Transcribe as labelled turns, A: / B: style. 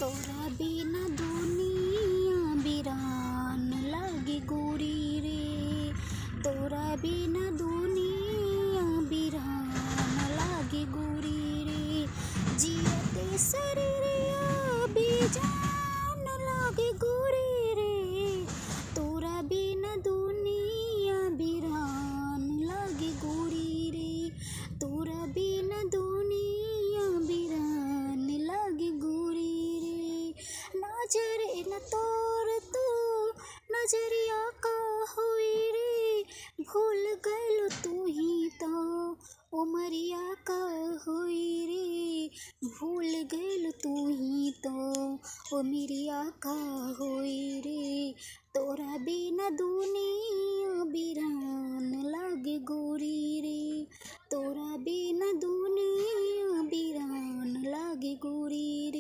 A: तोरा बिना दुनिया बिरान लागे गोरी रे। तोरा बिना दुनिया बिरान लागे गोरी रे। जियते शरीरिया बेजान लागे गोरी रे। तोरा बिना दुनिया बिरान लागे गोरी रे। तोरा बिना दुनिया बिरान लागे गोरी रे। नजरे न तोर तू नजरिया का हुई रे। भूल गइल तू ही तो उमरिया का हुई रे। भूल गइल तू ही तो उमरिया का हुई रे। तोरा बिना दुनिया बिरान लागे गोरी रे। तोरा बिना दुनिया बिरान लागे गोरी रे।